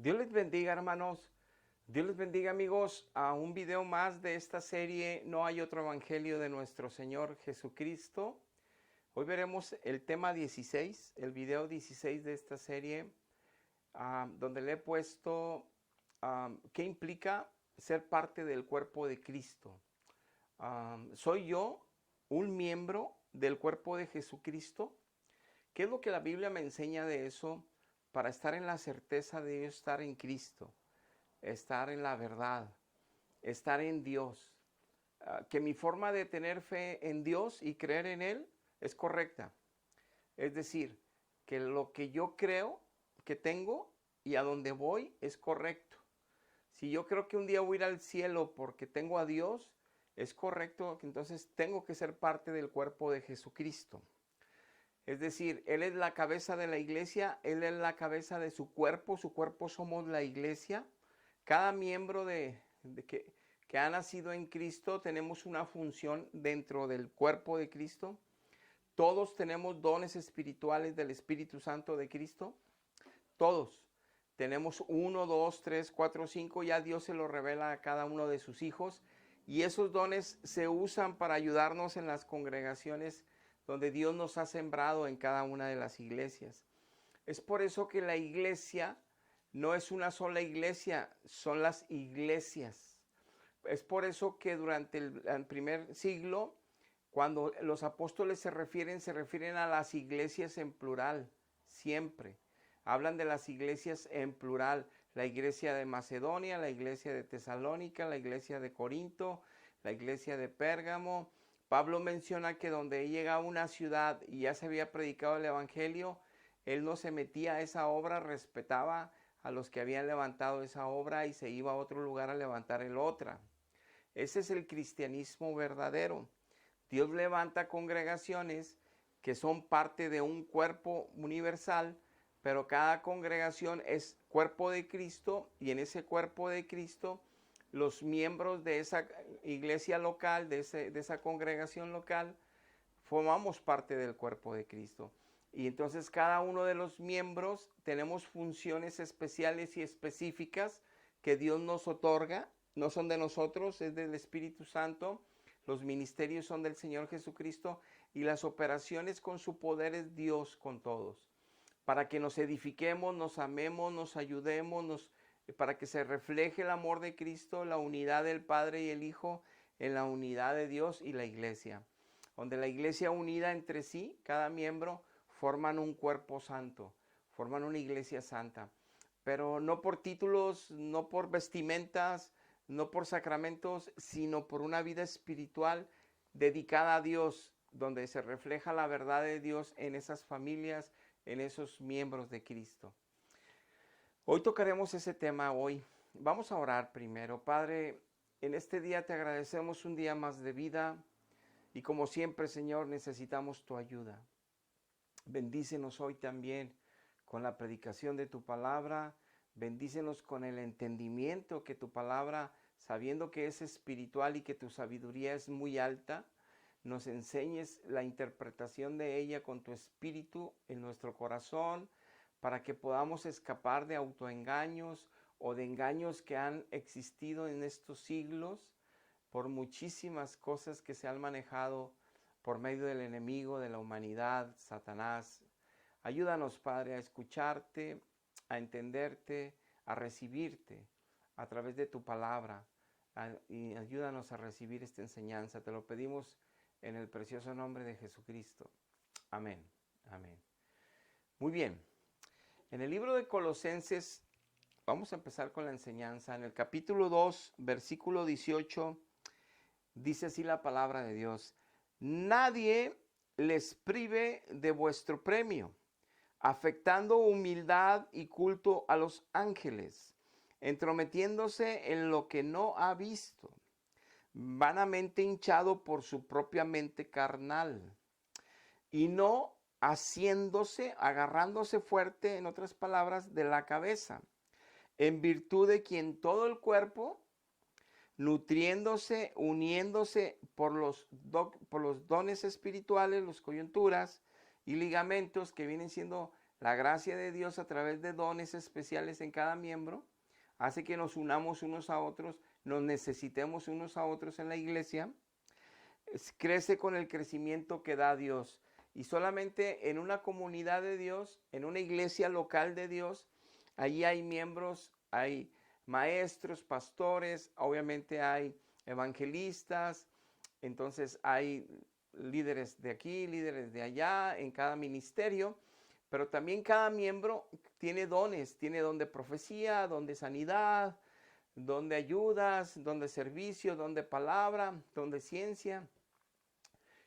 Dios les bendiga, hermanos. Dios les bendiga, amigos, a un video más de esta serie No hay otro evangelio de nuestro Señor Jesucristo. Hoy veremos el tema 16, el video 16 de esta serie, donde le he puesto qué implica ser parte del cuerpo de Cristo. ¿Soy yo un miembro del cuerpo de Jesucristo? ¿Qué es lo que la Biblia me enseña de eso para estar en la certeza de estar en Cristo, estar en la verdad, estar en Dios? Que mi forma de tener fe en Dios y creer en Él es correcta. Es decir, que lo que yo creo que tengo y a donde voy es correcto. Si yo creo que un día voy a ir al cielo porque tengo a Dios, es correcto que entonces tengo que ser parte del cuerpo de Jesucristo. Es decir, Él es la cabeza de la iglesia, Él es la cabeza de su cuerpo somos la iglesia. Cada miembro que ha nacido en Cristo tenemos una función dentro del cuerpo de Cristo. Todos tenemos dones espirituales del Espíritu Santo de Cristo. Todos. Tenemos 1, 2, 3, 4, 5. Ya Dios se lo revela a cada uno de sus hijos. Y esos dones se usan para ayudarnos en las congregaciones donde Dios nos ha sembrado en cada una de las iglesias. Es por eso que la iglesia no es una sola iglesia, son las iglesias. Es por eso que durante el primer siglo, cuando los apóstoles se refieren a las iglesias en plural, siempre. Hablan de las iglesias en plural, la iglesia de Macedonia, la iglesia de Tesalónica, la iglesia de Corinto, la iglesia de Pérgamo. Pablo menciona que donde llega a una ciudad y ya se había predicado el evangelio, él no se metía a esa obra, respetaba a los que habían levantado esa obra y se iba a otro lugar a levantar el otra. Ese es el cristianismo verdadero. Dios levanta congregaciones que son parte de un cuerpo universal, pero cada congregación es cuerpo de Cristo y en ese cuerpo de Cristo los miembros de esa iglesia local, de esa congregación local, formamos parte del cuerpo de Cristo. Y entonces cada uno de los miembros tenemos funciones especiales y específicas que Dios nos otorga. No son de nosotros, es del Espíritu Santo. Los ministerios son del Señor Jesucristo y las operaciones con su poder es Dios con todos. Para que nos edifiquemos, nos amemos, nos ayudemos, para que se refleje el amor de Cristo, la unidad del Padre y el Hijo en la unidad de Dios y la iglesia. Donde la iglesia unida entre sí, cada miembro, forman un cuerpo santo, forman una iglesia santa. Pero no por títulos, no por vestimentas, no por sacramentos, sino por una vida espiritual dedicada a Dios, donde se refleja la verdad de Dios en esas familias, en esos miembros de Cristo. Hoy tocaremos ese tema hoy. Vamos a orar primero. Padre, en este día te agradecemos un día más de vida y como siempre, Señor, necesitamos tu ayuda. Bendícenos hoy también con la predicación de tu palabra. Bendícenos con el entendimiento que tu palabra, sabiendo que es espiritual y que tu sabiduría es muy alta, nos enseñes la interpretación de ella con tu espíritu en nuestro corazón, para que podamos escapar de autoengaños o de engaños que han existido en estos siglos por muchísimas cosas que se han manejado por medio del enemigo, de la humanidad, Satanás. Ayúdanos, Padre, a escucharte, a entenderte, a recibirte a través de tu palabra y ayúdanos a recibir esta enseñanza. Te lo pedimos en el precioso nombre de Jesucristo. Amén. Amén. Muy bien. En el libro de Colosenses, vamos a empezar con la enseñanza. En el capítulo 2, versículo 18, dice así la palabra de Dios: nadie les prive de vuestro premio, afectando humildad y culto a los ángeles, entrometiéndose en lo que no ha visto, vanamente hinchado por su propia mente carnal, y no haciéndose, agarrándose fuerte, en otras palabras, de la cabeza, en virtud de quien todo el cuerpo, nutriéndose, uniéndose por los dones espirituales, los coyunturas y ligamentos que vienen siendo La gracia de Dios a través de dones especiales en cada miembro hace que nos unamos unos a otros, nos necesitemos unos a otros en la iglesia. Crece con el crecimiento que da Dios. Y solamente en una comunidad de Dios, en una iglesia local de Dios, allí hay miembros, hay maestros, pastores, obviamente hay evangelistas, entonces hay líderes de aquí, líderes de allá, en cada ministerio, pero también cada miembro tiene dones, tiene don de profecía, don de sanidad, don de ayudas, don de servicio, don de palabra, don de ciencia.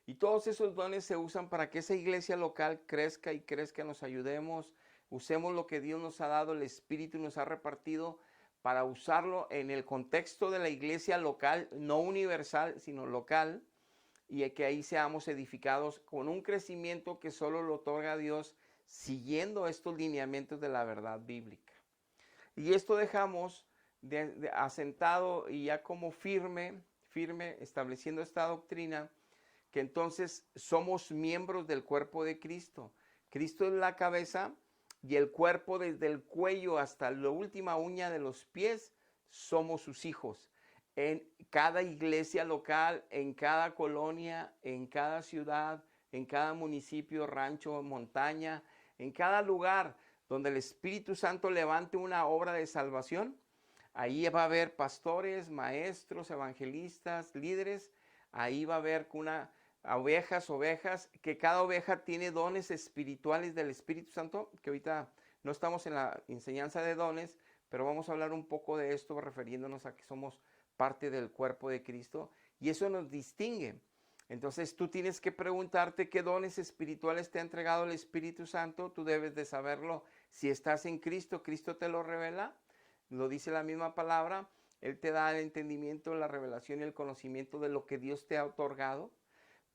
Y todos esos dones se usan para que esa iglesia local crezca y crezca, nos ayudemos, usemos lo que Dios nos ha dado, el Espíritu nos ha repartido para usarlo en el contexto de la iglesia local, no universal, sino local, y que ahí seamos edificados con un crecimiento que solo lo otorga Dios siguiendo estos lineamientos de la verdad bíblica. Y esto dejamos asentado y ya como firme, estableciendo esta doctrina, que entonces somos miembros del cuerpo de Cristo. Cristo es la cabeza y el cuerpo desde el cuello hasta la última uña de los pies, somos sus hijos. En cada iglesia local, en cada colonia, en cada ciudad, en cada municipio, rancho, montaña, en cada lugar donde el Espíritu Santo levante una obra de salvación, ahí va a haber pastores, maestros, evangelistas, líderes, ahí va a haber ovejas, que cada oveja tiene dones espirituales del Espíritu Santo, que ahorita no estamos en la enseñanza de dones, pero vamos a hablar un poco de esto refiriéndonos a que somos parte del cuerpo de Cristo y eso nos distingue. Entonces tú tienes que preguntarte qué dones espirituales te ha entregado el Espíritu Santo, tú debes de saberlo. Si estás en Cristo, Cristo te lo revela, lo dice la misma palabra, Él te da el entendimiento, la revelación y el conocimiento de lo que Dios te ha otorgado,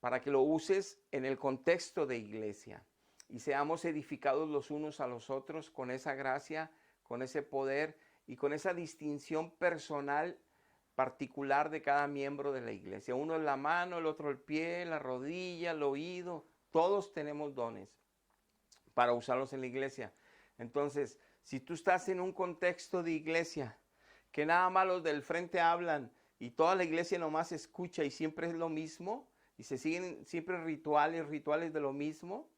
para que lo uses en el contexto de iglesia y seamos edificados los unos a los otros con esa gracia, con ese poder y con esa distinción personal particular de cada miembro de la iglesia. Uno es la mano, el otro el pie, la rodilla, el oído. Todos tenemos dones para usarlos en la iglesia. Entonces, si tú estás en un contexto de iglesia, que nada más los del frente hablan y toda la iglesia nomás escucha y siempre es lo mismo, y se siguen siempre rituales de lo mismo,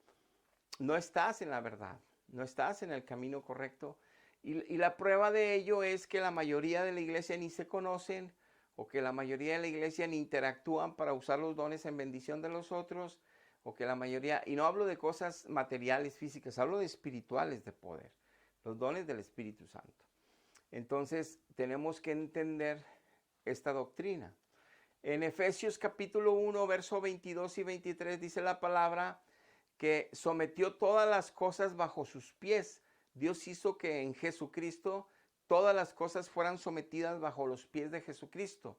no estás en la verdad, no estás en el camino correcto. Y la prueba de ello es que la mayoría de la iglesia ni se conocen, o que la mayoría de la iglesia ni interactúan para usar los dones en bendición de los otros, o que la mayoría, y no hablo de cosas materiales, físicas, hablo de espirituales de poder, los dones del Espíritu Santo. Entonces tenemos que entender esta doctrina. En Efesios capítulo 1, verso 22 y 23 dice la palabra que sometió todas las cosas bajo sus pies. Dios hizo que en Jesucristo todas las cosas fueran sometidas bajo los pies de Jesucristo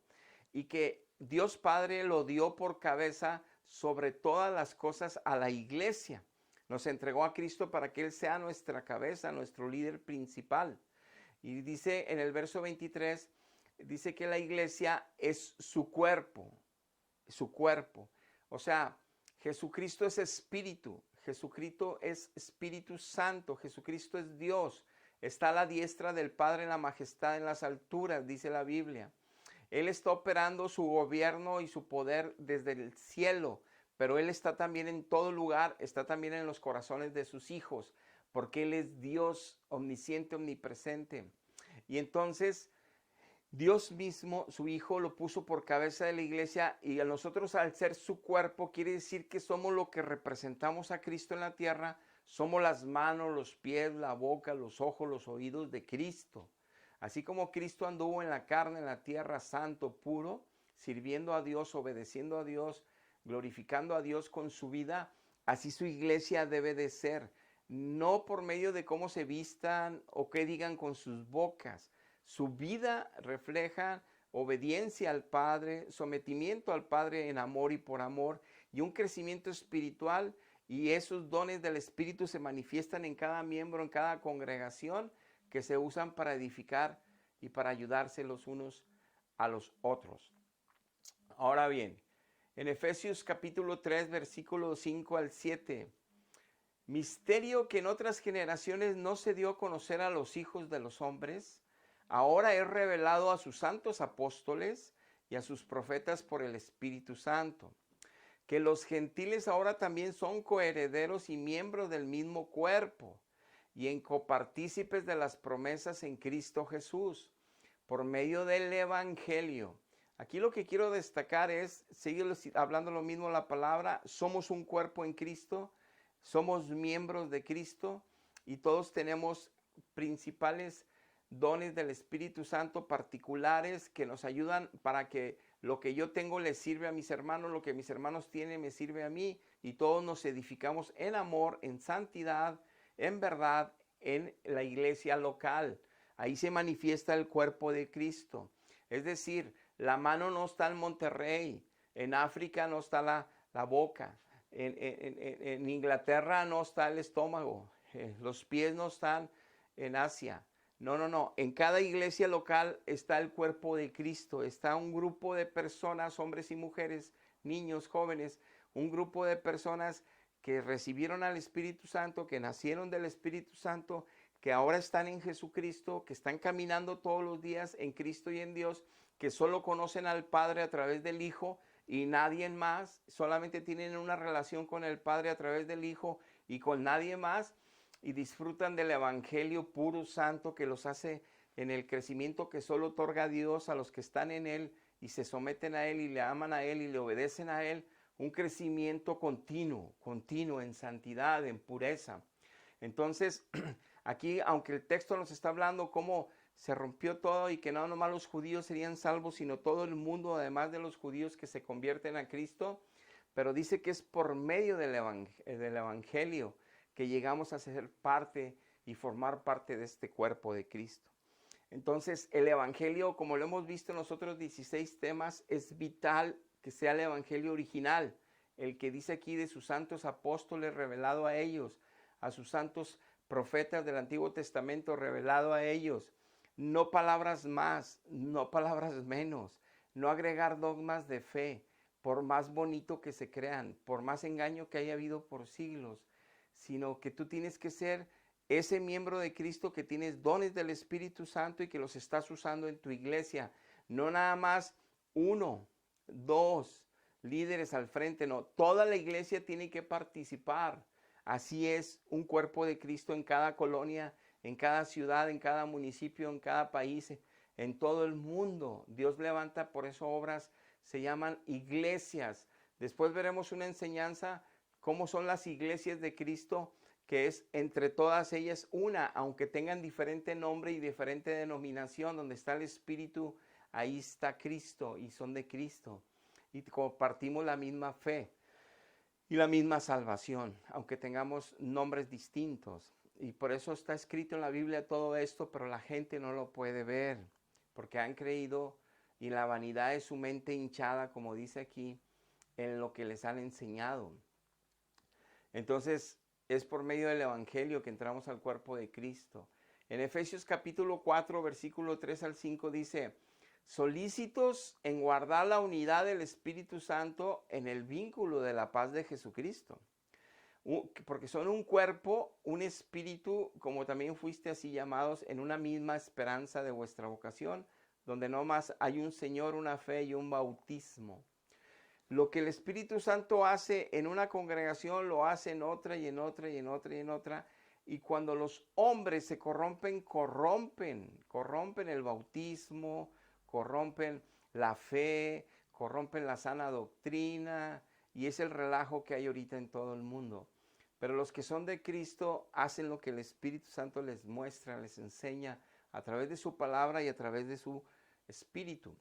y que Dios Padre lo dio por cabeza sobre todas las cosas a la iglesia. Nos entregó a Cristo para que Él sea nuestra cabeza, nuestro líder principal. Y dice en el verso 23, dice que la iglesia es su cuerpo, su cuerpo. O sea, Jesucristo es espíritu, Jesucristo es Espíritu Santo, Jesucristo es Dios. Está a la diestra del Padre en la majestad en las alturas, dice la Biblia. Él está operando su gobierno y su poder desde el cielo, pero Él está también en todo lugar, está también en los corazones de sus hijos, porque Él es Dios omnisciente, omnipresente. Y entonces Dios mismo, su Hijo, lo puso por cabeza de la iglesia y a nosotros al ser su cuerpo quiere decir que somos lo que representamos a Cristo en la tierra, somos las manos, los pies, la boca, los ojos, los oídos de Cristo. Así como Cristo anduvo en la carne, en la tierra, santo, puro, sirviendo a Dios, obedeciendo a Dios, glorificando a Dios con su vida, así su iglesia debe de ser. No por medio de cómo se vistan o qué digan con sus bocas. Su vida refleja obediencia al Padre, sometimiento al Padre en amor y por amor, y un crecimiento espiritual, y esos dones del Espíritu se manifiestan en cada miembro, en cada congregación, que se usan para edificar y para ayudarse los unos a los otros. Ahora bien, en Efesios capítulo 3, versículos 5 al 7, Misterio que en otras generaciones no se dio a conocer a los hijos de los hombres, ahora es revelado a sus santos apóstoles y a sus profetas por el Espíritu Santo. Que los gentiles ahora también son coherederos y miembros del mismo cuerpo y en copartícipes de las promesas en Cristo Jesús, por medio del Evangelio. Aquí lo que quiero destacar es, sigue hablando lo mismo la palabra, somos un cuerpo en Cristo, somos miembros de Cristo y todos tenemos principales dones del Espíritu Santo particulares que nos ayudan para que lo que yo tengo le sirve a mis hermanos, lo que mis hermanos tienen me sirve a mí y todos nos edificamos en amor, en santidad, en verdad, en la iglesia local. Ahí se manifiesta el cuerpo de Cristo. Es decir, la mano no está en Monterrey, en África no está la boca, en Inglaterra no está el estómago, los pies no están en Asia. No. En cada iglesia local está el cuerpo de Cristo. Está un grupo de personas, hombres y mujeres, niños, jóvenes, un grupo de personas que recibieron al Espíritu Santo, que nacieron del Espíritu Santo, que ahora están en Jesucristo, que están caminando todos los días en Cristo y en Dios, que solo conocen al Padre a través del Hijo y nadie más, solamente tienen una relación con el Padre a través del Hijo y con nadie más, y disfrutan del Evangelio puro, santo, que los hace en el crecimiento que solo otorga Dios a los que están en Él y se someten a Él y le aman a Él y le obedecen a Él, un crecimiento continuo en santidad, en pureza. Entonces, aquí, aunque el texto nos está hablando cómo se rompió todo y que no nomás los judíos serían salvos, sino todo el mundo, además de los judíos que se convierten a Cristo, pero dice que es por medio del Evangelio que llegamos a ser parte y formar parte de este cuerpo de Cristo. Entonces, el Evangelio, como lo hemos visto en los otros 16 temas, es vital que sea el Evangelio original, el que dice aquí de sus santos apóstoles revelado a ellos, a sus santos profetas del Antiguo Testamento revelado a ellos. No palabras más, no palabras menos, no agregar dogmas de fe, por más bonito que se crean, por más engaño que haya habido por siglos, sino que tú tienes que ser ese miembro de Cristo que tienes dones del Espíritu Santo y que los estás usando en tu iglesia. No nada más 1, 2 líderes al frente, no. Toda la iglesia tiene que participar. Así es un cuerpo de Cristo en cada colonia, en cada ciudad, en cada municipio, en cada país, en todo el mundo. Dios levanta por eso obras, se llaman iglesias. Después veremos una enseñanza cómo son las iglesias de Cristo, que es entre todas ellas una, aunque tengan diferente nombre y diferente denominación, donde está el Espíritu, ahí está Cristo y son de Cristo. Y compartimos la misma fe y la misma salvación, aunque tengamos nombres distintos. Y por eso está escrito en la Biblia todo esto, pero la gente no lo puede ver, porque han creído y la vanidad de su mente hinchada, como dice aquí, en lo que les han enseñado. Entonces, es por medio del Evangelio que entramos al cuerpo de Cristo. En Efesios capítulo 4, versículo 3 al 5 dice, solícitos en guardar la unidad del Espíritu Santo en el vínculo de la paz de Jesucristo. Porque son un cuerpo, un espíritu, como también fuiste así llamados, en una misma esperanza de vuestra vocación, donde no más hay un Señor, una fe y un bautismo. Lo que el Espíritu Santo hace en una congregación, lo hace en otra y en otra y en otra y en otra. Y cuando los hombres se corrompen el bautismo, corrompen la fe, corrompen la sana doctrina. Y es el relajo que hay ahorita en todo el mundo. Pero los que son de Cristo hacen lo que el Espíritu Santo les muestra, les enseña a través de su palabra y a través de su Espíritu.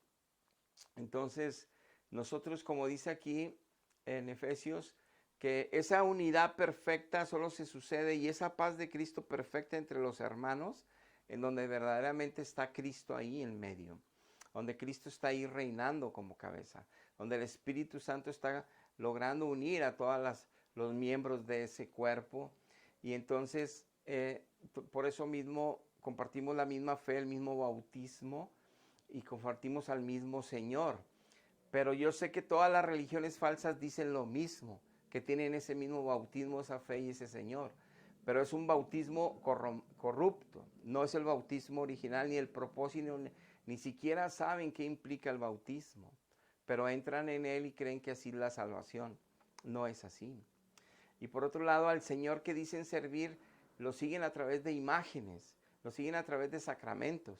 Entonces, nosotros, como dice aquí en Efesios, que esa unidad perfecta solo se sucede y esa paz de Cristo perfecta entre los hermanos, en donde verdaderamente está Cristo ahí en medio, donde Cristo está ahí reinando como cabeza, donde el Espíritu Santo está logrando unir a todos los miembros de ese cuerpo. Y entonces, por eso mismo, compartimos la misma fe, el mismo bautismo y compartimos al mismo Señor. Pero yo sé que todas las religiones falsas dicen lo mismo, que tienen ese mismo bautismo, esa fe y ese Señor. pero es un bautismo corrupto. No es el bautismo original ni el propósito, ni siquiera saben qué implica el bautismo, pero entran en él y creen que así es la salvación. No es así. Y por otro lado, al Señor que dicen servir, lo siguen a través de imágenes, lo siguen a través de sacramentos,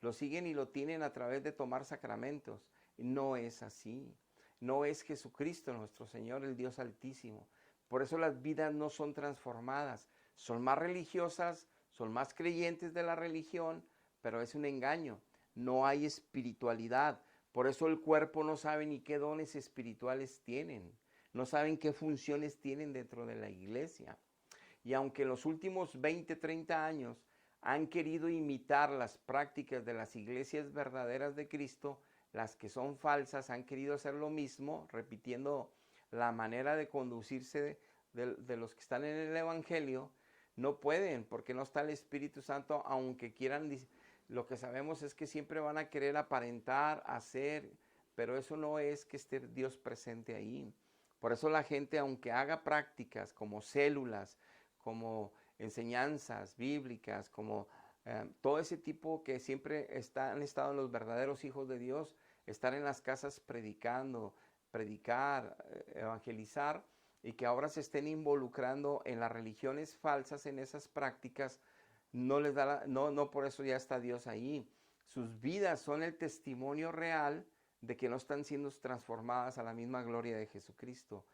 lo siguen y lo tienen a través de tomar sacramentos. No es así. No es Jesucristo nuestro Señor, el Dios Altísimo. Por eso las vidas no son transformadas. Son más religiosas, son más creyentes de la religión, pero es un engaño. No hay espiritualidad. Por eso el cuerpo no sabe ni qué dones espirituales tienen. No saben qué funciones tienen dentro de la iglesia. Y aunque en los últimos 20, 30 años han querido imitar las prácticas de las iglesias verdaderas de Cristo, las que son falsas han querido hacer lo mismo, repitiendo la manera de conducirse de los que están en el Evangelio. No pueden, porque no está el Espíritu Santo, aunque quieran. Lo que sabemos es que siempre van a querer aparentar, hacer, pero eso no es que esté Dios presente ahí. Por eso la gente, aunque haga prácticas como células, como enseñanzas bíblicas, como todo ese tipo que siempre han estado los verdaderos hijos de Dios, estar en las casas predicando, predicar, evangelizar, y que ahora se estén involucrando en las religiones falsas, en esas prácticas, no les da no por eso ya está Dios ahí. Sus vidas son el testimonio real de que no están siendo transformadas a la misma gloria de Jesucristo.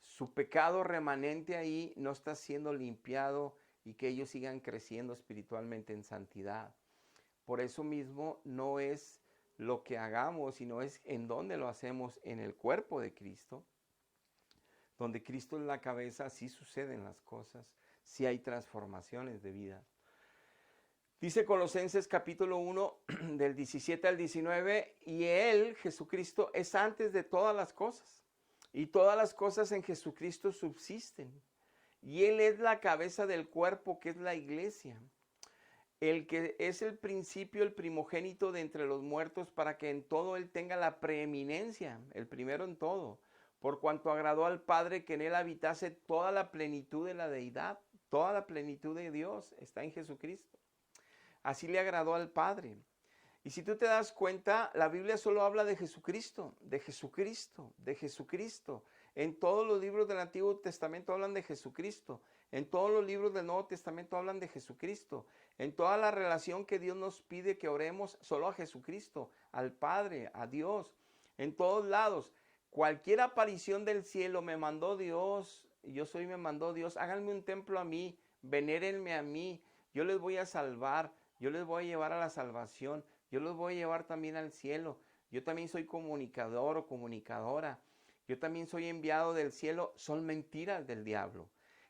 Su pecado remanente ahí no está siendo limpiado y que ellos sigan creciendo espiritualmente en santidad. Por eso mismo no es lo que hagamos, sino es en dónde lo hacemos, en el cuerpo de Cristo. Donde Cristo es la cabeza, sí suceden las cosas, sí hay transformaciones de vida. Dice Colosenses capítulo 1 del 17 al 19, y Él, Jesucristo, es antes de todas las cosas, y todas las cosas en Jesucristo subsisten. Y Él es la cabeza del cuerpo, que es la iglesia, el que es el principio, el primogénito de entre los muertos, para que en todo Él tenga la preeminencia, el primero en todo, por cuanto agradó al Padre que en Él habitase toda la plenitud de la deidad. Toda la plenitud de Dios está en Jesucristo. Así le agradó al Padre. Y si tú te das cuenta, la Biblia solo habla de Jesucristo, de Jesucristo, de Jesucristo. En todos los libros del Antiguo Testamento hablan de Jesucristo. En todos los libros del Nuevo Testamento hablan de Jesucristo. En toda la relación que Dios nos pide que oremos, solo a Jesucristo, al Padre, a Dios. En todos lados, cualquier aparición del cielo, me mandó Dios, yo soy, me mandó Dios, háganme un templo a mí, venérenme a mí, yo les voy a salvar, yo les voy a llevar a la salvación, yo los voy a llevar también al cielo. Yo también soy comunicador o comunicadora. Yo también soy enviado del cielo. Son mentiras del diablo,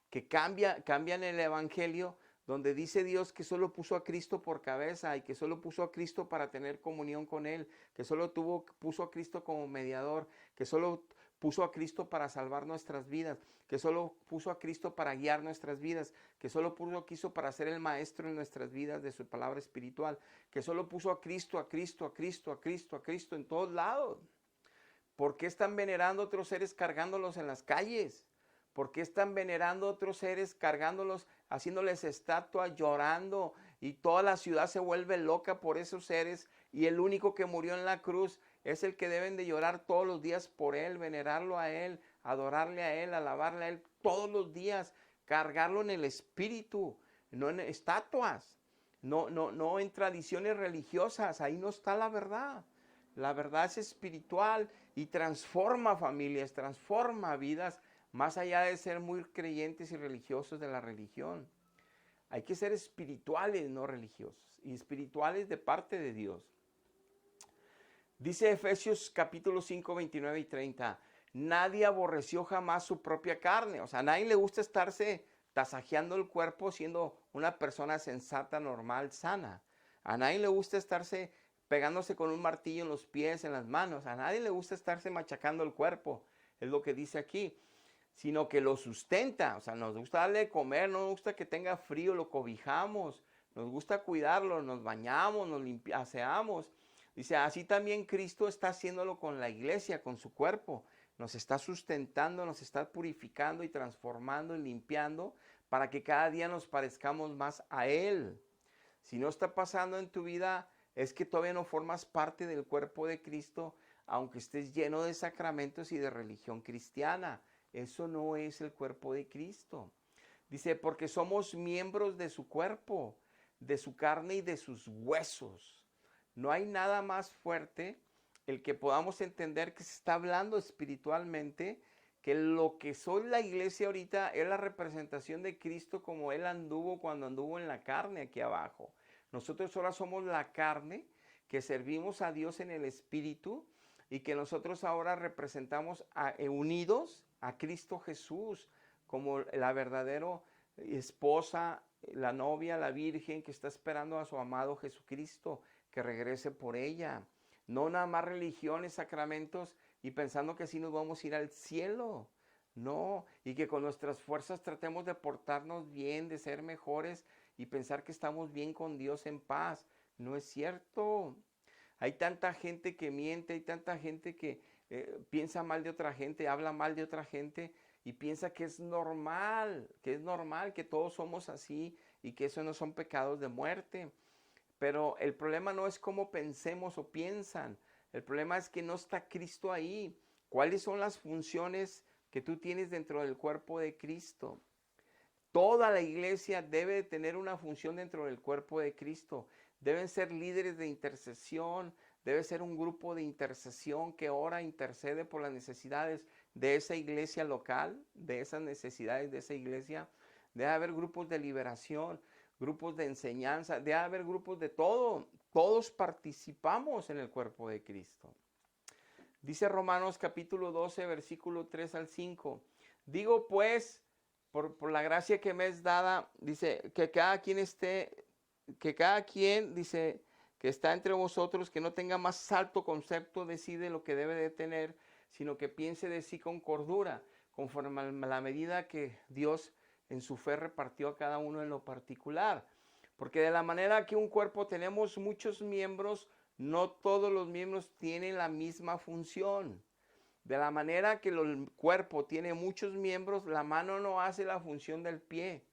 que cambian el evangelio, donde dice Dios que solo puso a Cristo por cabeza y que solo puso a Cristo para tener comunión con Él, que solo puso a Cristo como mediador, que solo puso a Cristo para salvar nuestras vidas, que solo puso a Cristo para guiar nuestras vidas, que solo puso a Cristo para ser el maestro en nuestras vidas de su palabra espiritual, que solo puso a Cristo, a Cristo, a Cristo, a Cristo, a Cristo en todos lados. ¿Por qué están venerando a otros seres cargándolos en las calles? ¿Por qué están venerando a otros seres cargándolos, haciéndoles estatuas, llorando? Y toda la ciudad se vuelve loca por esos seres, y el único que murió en la cruz es el que deben de llorar todos los días por Él, venerarlo a Él, adorarle a Él, alabarle a Él todos los días, cargarlo en el espíritu, no en estatuas, no en tradiciones religiosas. Ahí no está la verdad. La verdad es espiritual y transforma familias, transforma vidas, más allá de ser muy creyentes y religiosos de la religión. Hay que ser espirituales, no religiosos, y espirituales de parte de Dios. Dice Efesios capítulo 5, 29 y 30, nadie aborreció jamás su propia carne. O sea, a nadie le gusta estarse tasajeando el cuerpo siendo una persona sensata, normal, sana. A nadie le gusta estarse pegándose con un martillo en los pies, en las manos. A nadie le gusta estarse machacando el cuerpo, es lo que dice aquí. Sino que lo sustenta. O sea, nos gusta darle de comer, no nos gusta que tenga frío, lo cobijamos, nos gusta cuidarlo, nos bañamos, nos aseamos. Dice, así también Cristo está haciéndolo con la iglesia, con su cuerpo. Nos está sustentando, nos está purificando y transformando y limpiando para que cada día nos parezcamos más a Él. Si no está pasando en tu vida, es que todavía no formas parte del cuerpo de Cristo, aunque estés lleno de sacramentos y de religión cristiana. Eso no es el cuerpo de Cristo. Dice, porque somos miembros de su cuerpo, de su carne y de sus huesos. No hay nada más fuerte el que podamos entender que se está hablando espiritualmente, que lo que soy la iglesia ahorita es la representación de Cristo como Él anduvo cuando anduvo en la carne aquí abajo. Nosotros ahora somos la carne que servimos a Dios en el espíritu y que nosotros ahora representamos unidos a Cristo Jesús como la verdadera esposa, la novia, la virgen que está esperando a su amado Jesucristo que regrese por ella. No nada más religiones, sacramentos y pensando que así nos vamos a ir al cielo. No, y que con nuestras fuerzas tratemos de portarnos bien, de ser mejores y pensar que estamos bien con Dios en paz. No es cierto. Hay tanta gente que miente, hay tanta gente que piensa mal de otra gente, habla mal de otra gente y piensa que es normal, que todos somos así y que eso no son pecados de muerte. Pero el problema no es cómo pensemos o piensan, el problema es que no está Cristo ahí. ¿Cuáles son las funciones que tú tienes dentro del cuerpo de Cristo? Toda la iglesia debe de tener una función dentro del cuerpo de Cristo. Deben ser líderes de intercesión, debe ser un grupo de intercesión que ora, intercede por las necesidades de esa iglesia local, de esas necesidades de esa iglesia. Debe haber grupos de liberación, grupos de enseñanza, debe haber grupos de todo. Todos participamos en el cuerpo de Cristo. Dice Romanos capítulo 12, versículo 3 al 5. Digo pues, por la gracia que me es dada, dice, que cada quien, dice, que está entre vosotros, que no tenga más alto concepto de sí de lo que debe de tener, sino que piense de sí con cordura, conforme a la medida que Dios en su fe repartió a cada uno en lo particular. Porque de la manera que un cuerpo tenemos muchos miembros, no todos los miembros tienen la misma función. De la manera que el cuerpo tiene muchos miembros, la mano no hace la función del pie.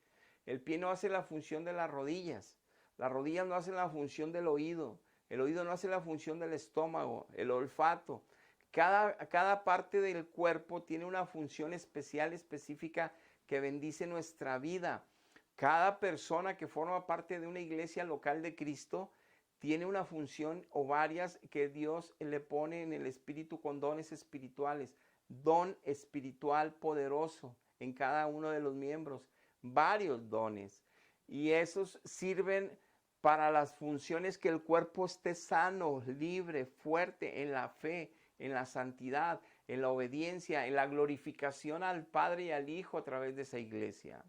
El pie no hace la función de las rodillas. Las rodillas no hacen la función del oído. El oído no hace la función del estómago, el olfato. Cada parte del cuerpo tiene una función especial, específica, que bendice nuestra vida. Cada persona que forma parte de una iglesia local de Cristo tiene una función o varias que Dios le pone en el espíritu con dones espirituales. Don espiritual poderoso en cada uno de los miembros. Varios dones. Y esos sirven para las funciones que el cuerpo esté sano, libre, fuerte en la fe, en la santidad, en la obediencia, en la glorificación al Padre y al Hijo a través de esa iglesia.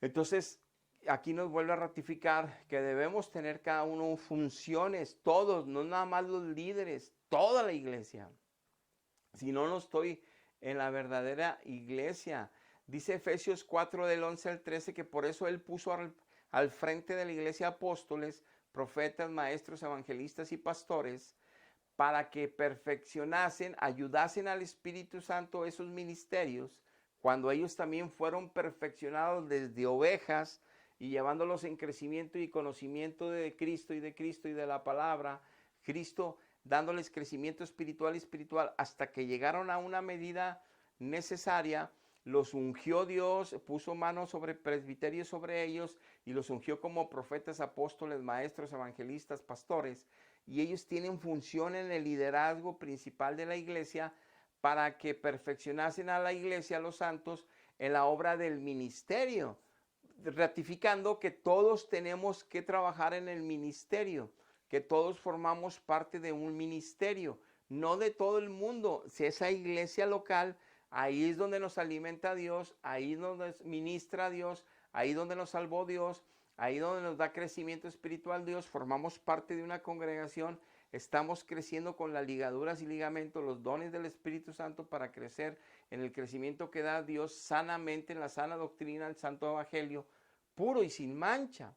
Entonces, aquí nos vuelve a ratificar que debemos tener cada uno funciones, todos, no nada más los líderes, toda la iglesia. Si no, no estoy en la verdadera iglesia. Dice Efesios 4 del 11 al 13 que por eso Él puso al frente de la iglesia apóstoles, profetas, maestros, evangelistas y pastores, para que perfeccionasen, ayudasen al Espíritu Santo esos ministerios, cuando ellos también fueron perfeccionados desde ovejas y llevándolos en crecimiento y conocimiento de Cristo y de la palabra, Cristo dándoles crecimiento espiritual hasta que llegaron a una medida necesaria. Los ungió Dios, puso manos sobre presbiterios sobre ellos y los ungió como profetas, apóstoles, maestros, evangelistas, pastores. Y ellos tienen función en el liderazgo principal de la iglesia para que perfeccionasen a la iglesia, a los santos, en la obra del ministerio, ratificando que todos tenemos que trabajar en el ministerio, que todos formamos parte de un ministerio, no de todo el mundo. Si esa iglesia local, ahí es donde nos alimenta Dios, ahí es donde ministra Dios, ahí es donde nos salvó Dios, ahí es donde nos da crecimiento espiritual Dios, formamos parte de una congregación, estamos creciendo con las ligaduras y ligamentos, los dones del Espíritu Santo para crecer en el crecimiento que da Dios sanamente, en la sana doctrina, el santo evangelio, puro y sin mancha.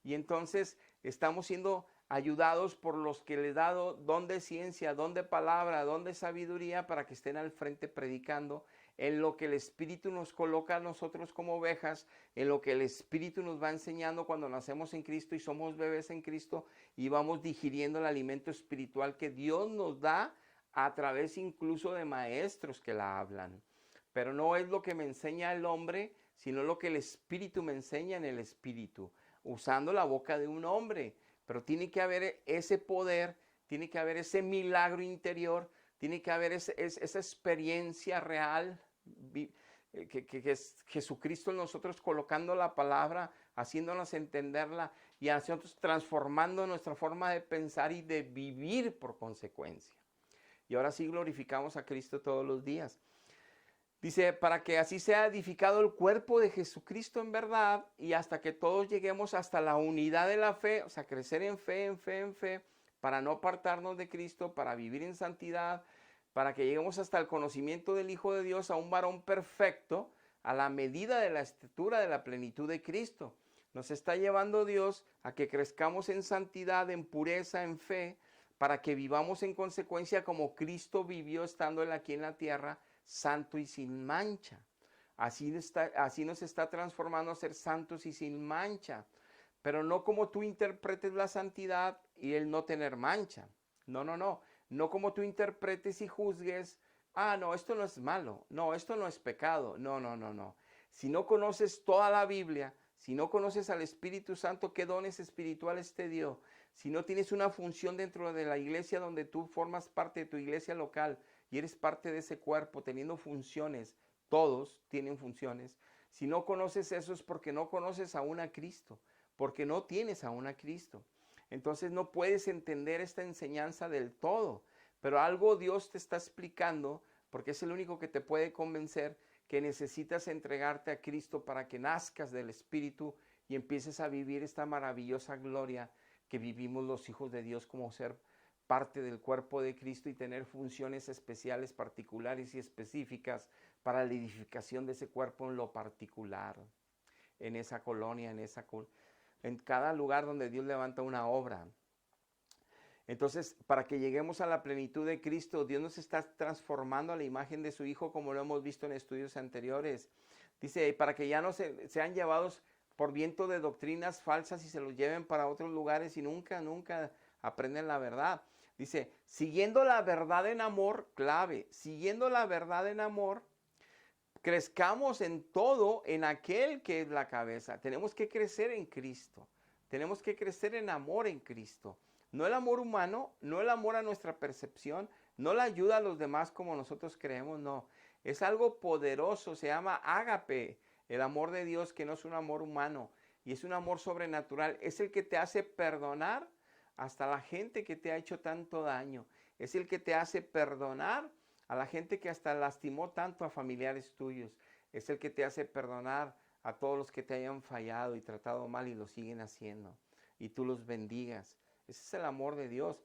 Y entonces estamos siendo ayudados por los que les he dado don de ciencia, don de palabra, don de sabiduría, para que estén al frente predicando en lo que el Espíritu nos coloca a nosotros como ovejas, en lo que el Espíritu nos va enseñando cuando nacemos en Cristo y somos bebés en Cristo y vamos digiriendo el alimento espiritual que Dios nos da a través incluso de maestros que la hablan. Pero no es lo que me enseña el hombre, sino lo que el Espíritu me enseña en el Espíritu, usando la boca de un hombre. Pero tiene que haber ese poder, tiene que haber ese milagro interior, tiene que haber esa experiencia real, que es Jesucristo en nosotros colocando la palabra, haciéndonos entenderla y a nosotros transformando nuestra forma de pensar y de vivir por consecuencia. Y ahora sí glorificamos a Cristo todos los días. Dice, para que así sea edificado el cuerpo de Jesucristo en verdad y hasta que todos lleguemos hasta la unidad de la fe, o sea, crecer en fe, para no apartarnos de Cristo, para vivir en santidad, para que lleguemos hasta el conocimiento del Hijo de Dios, a un varón perfecto, a la medida de la estatura de la plenitud de Cristo. Nos está llevando Dios a que crezcamos en santidad, en pureza, en fe, para que vivamos en consecuencia como Cristo vivió estando él aquí en la tierra, santo y sin mancha. Así nos está transformando a ser santos y sin mancha. Pero no como tú interpretes la santidad y el no tener mancha. No. No como tú interpretes y juzgues. No, esto no es malo. No, esto no es pecado. No. Si no conoces toda la Biblia, si no conoces al Espíritu Santo, ¿qué dones espirituales te dio? Si no tienes una función dentro de la iglesia donde tú formas parte de tu iglesia local y eres parte de ese cuerpo teniendo funciones, todos tienen funciones. Si no conoces eso es porque no conoces aún a Cristo, porque no tienes aún a Cristo. Entonces no puedes entender esta enseñanza del todo, pero algo Dios te está explicando, porque es el único que te puede convencer que necesitas entregarte a Cristo para que nazcas del Espíritu y empieces a vivir esta maravillosa gloria que vivimos los hijos de Dios como ser parte del cuerpo de Cristo y tener funciones especiales, particulares y específicas para la edificación de ese cuerpo en lo particular, en esa colonia, en cada lugar donde Dios levanta una obra. Entonces, para que lleguemos a la plenitud de Cristo, Dios nos está transformando a la imagen de su Hijo, como lo hemos visto en estudios anteriores. Dice, para que ya no sean llevados por viento de doctrinas falsas y se los lleven para otros lugares y nunca aprenden la verdad. Dice, siguiendo la verdad en amor, clave, siguiendo la verdad en amor, crezcamos en todo en aquel que es la cabeza. Tenemos que crecer en Cristo. Tenemos que crecer en amor en Cristo. No el amor humano, no el amor a nuestra percepción, no la ayuda a los demás como nosotros creemos, no. Es algo poderoso, se llama ágape, el amor de Dios, que no es un amor humano y es un amor sobrenatural. Es el que te hace perdonar hasta la gente que te ha hecho tanto daño. Es el que te hace perdonar a la gente que hasta lastimó tanto a familiares tuyos. Es el que te hace perdonar a todos los que te hayan fallado y tratado mal y lo siguen haciendo. Y tú los bendigas. Ese es el amor de Dios.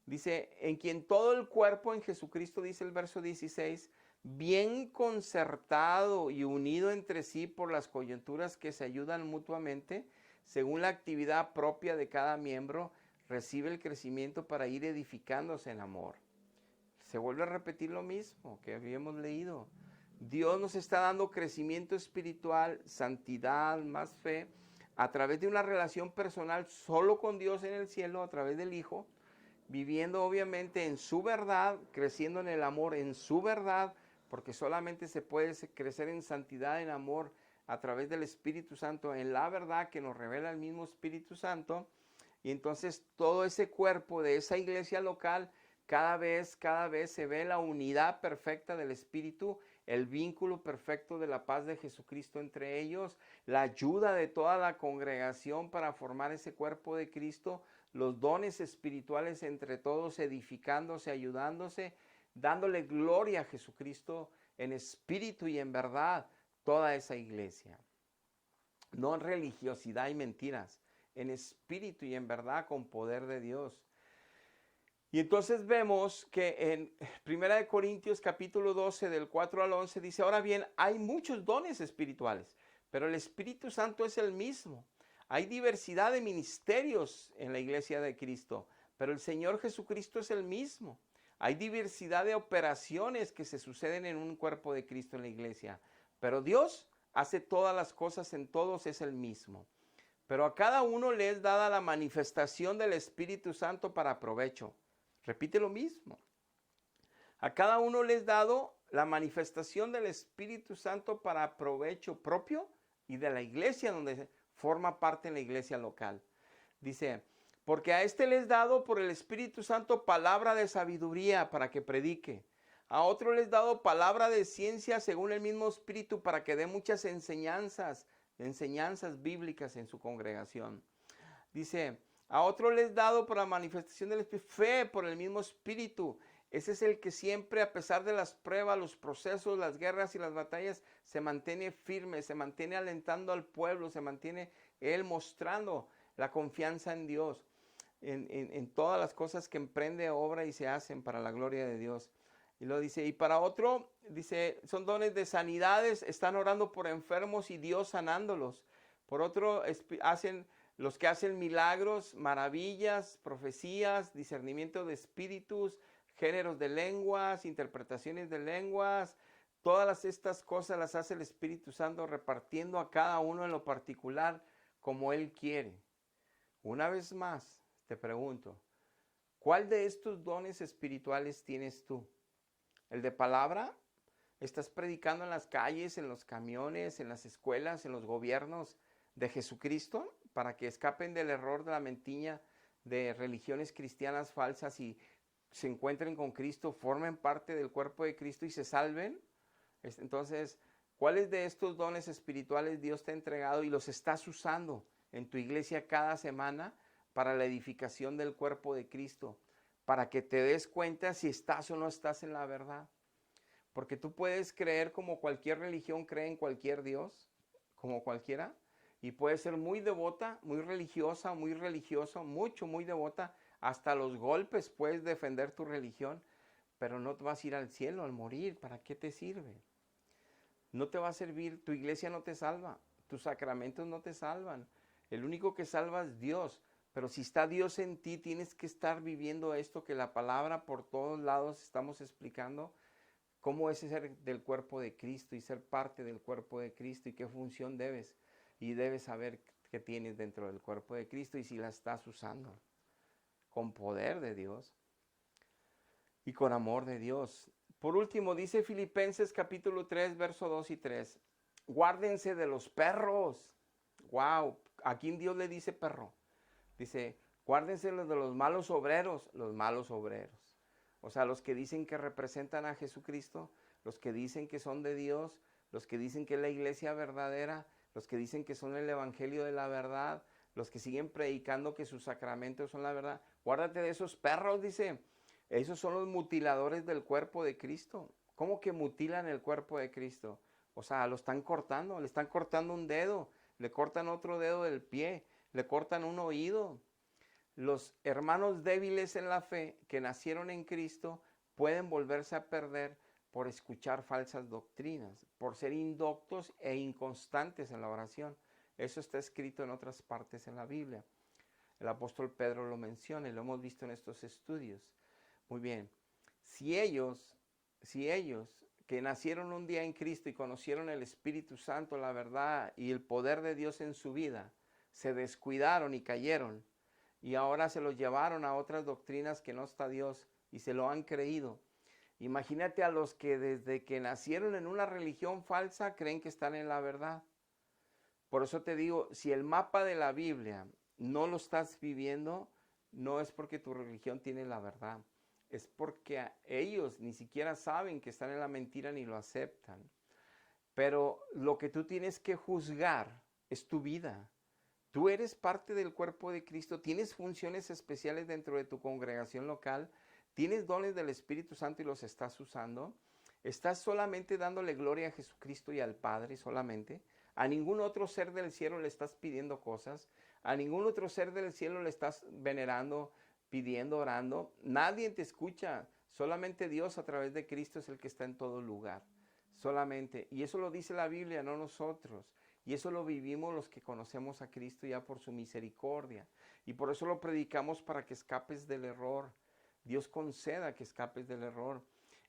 Dice, en quien todo el cuerpo en Jesucristo, dice el verso 16, bien concertado y unido entre sí por las coyunturas que se ayudan mutuamente, según la actividad propia de cada miembro, recibe el crecimiento para ir edificándose en amor. Se vuelve a repetir lo mismo que habíamos leído. Dios nos está dando crecimiento espiritual, santidad, más fe, a través de una relación personal solo con Dios en el cielo, a través del Hijo, viviendo obviamente en su verdad, creciendo en el amor en su verdad, porque solamente se puede crecer en santidad, en amor, a través del Espíritu Santo, en la verdad que nos revela el mismo Espíritu Santo. Y entonces todo ese cuerpo de esa iglesia local, cada vez se ve la unidad perfecta del Espíritu, el vínculo perfecto de la paz de Jesucristo entre ellos, la ayuda de toda la congregación para formar ese cuerpo de Cristo, los dones espirituales entre todos, edificándose, ayudándose, dándole gloria a Jesucristo en espíritu y en verdad, toda esa iglesia. No en religiosidad y mentiras, en espíritu y en verdad con poder de Dios. Y entonces vemos que en 1 Corintios capítulo 12 del 4 al 11 dice, ahora bien, hay muchos dones espirituales, pero el Espíritu Santo es el mismo. Hay diversidad de ministerios en la iglesia de Cristo, pero el Señor Jesucristo es el mismo. Hay diversidad de operaciones que se suceden en un cuerpo de Cristo en la iglesia, pero Dios hace todas las cosas en todos, es el mismo. Pero a cada uno le es dada la manifestación del Espíritu Santo para provecho. Repite lo mismo. A cada uno le es dado la manifestación del Espíritu Santo para provecho propio y de la iglesia donde forma parte en la iglesia local. Dice, porque a este le es dado por el Espíritu Santo palabra de sabiduría para que predique. A otro le es dado palabra de ciencia según el mismo Espíritu para que dé muchas enseñanzas bíblicas en su congregación. Dice, a otro le es dado por la manifestación del Espíritu, fe por el mismo Espíritu. Ese es el que siempre, a pesar de las pruebas, los procesos, las guerras y las batallas, se mantiene firme, se mantiene alentando al pueblo, se mantiene él mostrando la confianza en Dios, en todas las cosas que emprende, obra y se hacen para la gloria de Dios. Y lo dice, y para otro, dice, son dones de sanidades, están orando por enfermos y Dios sanándolos. Por otro, hacen los que hacen milagros, maravillas, profecías, discernimiento de espíritus, géneros de lenguas, interpretaciones de lenguas. Todas estas cosas las hace el Espíritu Santo repartiendo a cada uno en lo particular como Él quiere. Una vez más, te pregunto, ¿cuál de estos dones espirituales tienes tú? ¿El de palabra? ¿Estás predicando en las calles, en los camiones, en las escuelas, en los gobiernos de Jesucristo para que escapen del error de la mentiña de religiones cristianas falsas y se encuentren con Cristo, formen parte del cuerpo de Cristo y se salven? Entonces, ¿cuáles de estos dones espirituales Dios te ha entregado y los estás usando en tu iglesia cada semana para la edificación del cuerpo de Cristo? Para que te des cuenta si estás o no estás en la verdad. Porque tú puedes creer como cualquier religión cree en cualquier Dios, como cualquiera, y puedes ser muy devota, muy religiosa, muy religioso, muy devota, hasta los golpes puedes defender tu religión, pero no te vas a ir al cielo al morir. ¿Para qué te sirve? No te va a servir, tu iglesia no te salva, tus sacramentos no te salvan. El único que salva es Dios. Pero si está Dios en ti, tienes que estar viviendo esto que la palabra por todos lados estamos explicando. Cómo es ser del cuerpo de Cristo y ser parte del cuerpo de Cristo y qué función debes. Y debes saber qué tienes dentro del cuerpo de Cristo y si la estás usando con poder de Dios y con amor de Dios. Por último, dice Filipenses capítulo 3, verso 2 y 3. Guárdense de los perros. Wow, ¿a quién Dios le dice perro? Dice, guárdense de los malos obreros, los malos obreros. O sea, los que dicen que representan a Jesucristo, los que dicen que son de Dios, los que dicen que es la iglesia verdadera, los que dicen que son el evangelio de la verdad, los que siguen predicando que sus sacramentos son la verdad. Guárdate de esos perros, dice. Esos son los mutiladores del cuerpo de Cristo. ¿Cómo que mutilan el cuerpo de Cristo? O sea, lo están cortando, le están cortando un dedo, le cortan otro dedo del pie, le cortan un oído. Los hermanos débiles en la fe que nacieron en Cristo pueden volverse a perder por escuchar falsas doctrinas, por ser indoctos e inconstantes en la oración. Eso está escrito en otras partes en la Biblia. El apóstol Pedro lo menciona y lo hemos visto en estos estudios. Muy bien, si ellos que nacieron un día en Cristo y conocieron el Espíritu Santo, la verdad y el poder de Dios en su vida, se descuidaron y cayeron, y ahora se los llevaron a otras doctrinas que no está Dios y se lo han creído. Imagínate a los que desde que nacieron en una religión falsa creen que están en la verdad. Por eso te digo, si el mapa de la Biblia no lo estás viviendo, no es porque tu religión tiene la verdad, es porque ellos ni siquiera saben que están en la mentira ni lo aceptan. Pero lo que tú tienes que juzgar es tu vida. Tú eres parte del cuerpo de Cristo, tienes funciones especiales dentro de tu congregación local, tienes dones del Espíritu Santo y los estás usando. Estás solamente dándole gloria a Jesucristo y al Padre solamente. A ningún otro ser del cielo le estás pidiendo cosas. A ningún otro ser del cielo le estás venerando, pidiendo, orando. Nadie te escucha. Solamente Dios a través de Cristo es el que está en todo lugar. Solamente. Y eso lo dice la Biblia, no nosotros. Y eso lo vivimos los que conocemos a Cristo ya por su misericordia. Y por eso lo predicamos para que escapes del error Dios conceda que escapes del error.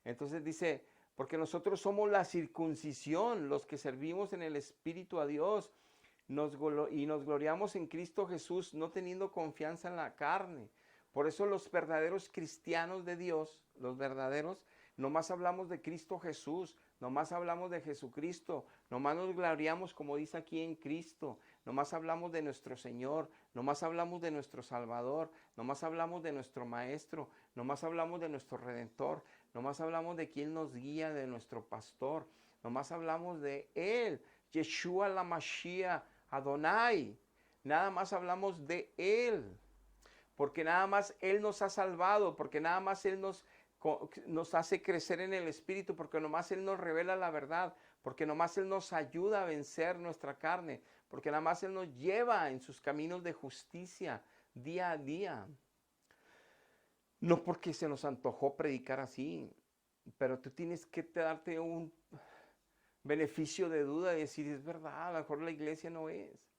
Entonces dice, porque nosotros somos la circuncisión, los que servimos en el Espíritu a Dios, y nos gloriamos en Cristo Jesús, no teniendo confianza en la carne. Por eso los verdaderos cristianos de Dios, los verdaderos, nomás hablamos de Cristo Jesús, nomás hablamos de Jesucristo, nomás nos gloriamos, como dice aquí, en Cristo, nomás hablamos de nuestro Señor, nomás hablamos de nuestro Salvador, nomás hablamos de nuestro Maestro, nomás hablamos de nuestro Redentor, nomás hablamos de quien nos guía, de nuestro Pastor, nomás hablamos de Él, Yeshua la Mashiach, Adonai, nada más hablamos de Él, porque nada más Él nos ha salvado, porque nada más Él nos hace crecer en el Espíritu, porque nomás Él nos revela la verdad, porque nomás Él nos ayuda a vencer nuestra carne, porque nada más Él nos lleva en sus caminos de justicia día a día. No porque se nos antojó predicar así, pero tú tienes que darte un beneficio de duda y decir, es verdad, a lo mejor la iglesia no es.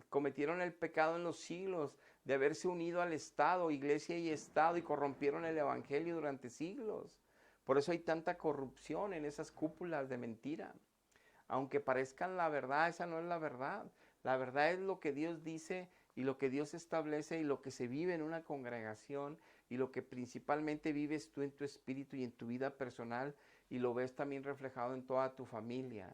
Cometieron el pecado en los siglos de haberse unido al Estado, iglesia y Estado, y corrompieron el evangelio durante siglos. Por eso hay tanta corrupción en esas cúpulas de mentira. Aunque parezcan la verdad, esa no es la verdad. La verdad es lo que Dios dice y lo que Dios establece y lo que se vive en una congregación y lo que principalmente vives tú en tu espíritu y en tu vida personal, y lo ves también reflejado en toda tu familia.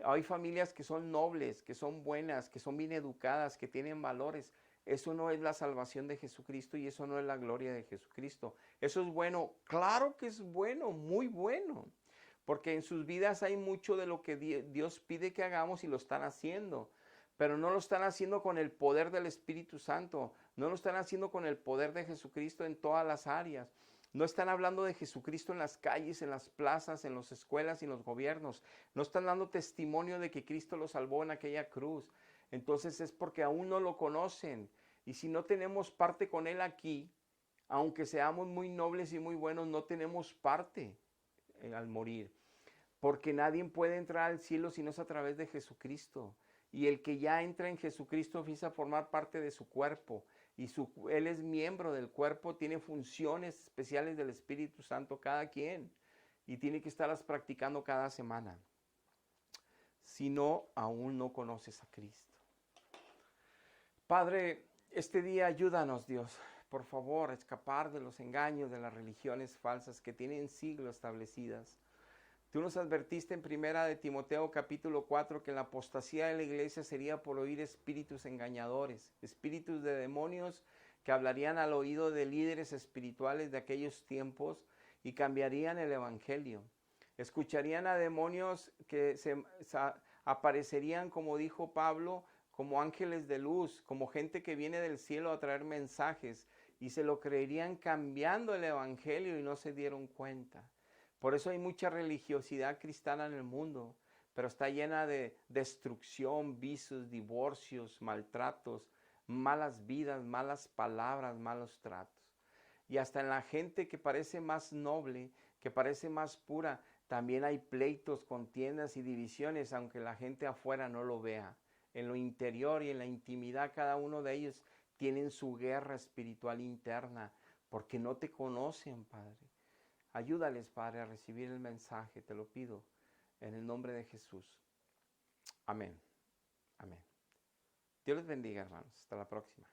Hay familias que son nobles, que son buenas, que son bien educadas, que tienen valores. Eso no es la salvación de Jesucristo y eso no es la gloria de Jesucristo. Eso es bueno, claro que es bueno, muy bueno, porque en sus vidas hay mucho de lo que Dios pide que hagamos y lo están haciendo, pero no lo están haciendo con el poder del Espíritu Santo, no lo están haciendo con el poder de Jesucristo en todas las áreas. No están hablando de Jesucristo en las calles, en las plazas, en las escuelas y en los gobiernos. No están dando testimonio de que Cristo los salvó en aquella cruz. Entonces es porque aún no lo conocen. Y si no tenemos parte con Él aquí, aunque seamos muy nobles y muy buenos, no tenemos parte al morir. Porque nadie puede entrar al cielo si no es a través de Jesucristo. Y el que ya entra en Jesucristo empieza a formar parte de su cuerpo. Y Él es miembro del cuerpo, tiene funciones especiales del Espíritu Santo cada quien. Y tiene que estarlas practicando cada semana. Si no, aún no conoces a Cristo. Padre, este día ayúdanos, Dios, por favor, a escapar de los engaños de las religiones falsas que tienen siglos establecidas. Tú nos advertiste en 1 de Timoteo capítulo 4 que la apostasía de la iglesia sería por oír espíritus engañadores, espíritus de demonios que hablarían al oído de líderes espirituales de aquellos tiempos y cambiarían el evangelio. Escucharían a demonios que aparecerían, como dijo Pablo, como ángeles de luz, como gente que viene del cielo a traer mensajes, y se lo creerían cambiando el evangelio y no se dieron cuenta. Por eso hay mucha religiosidad cristiana en el mundo, pero está llena de destrucción, vicios, divorcios, maltratos, malas vidas, malas palabras, malos tratos. Y hasta en la gente que parece más noble, que parece más pura, también hay pleitos, contiendas y divisiones, aunque la gente afuera no lo vea. En lo interior y en la intimidad, cada uno de ellos tienen su guerra espiritual interna, porque no te conocen, Padre. Ayúdales, Padre, a recibir el mensaje, te lo pido, en el nombre de Jesús. Amén. Amén. Dios les bendiga, hermanos. Hasta la próxima.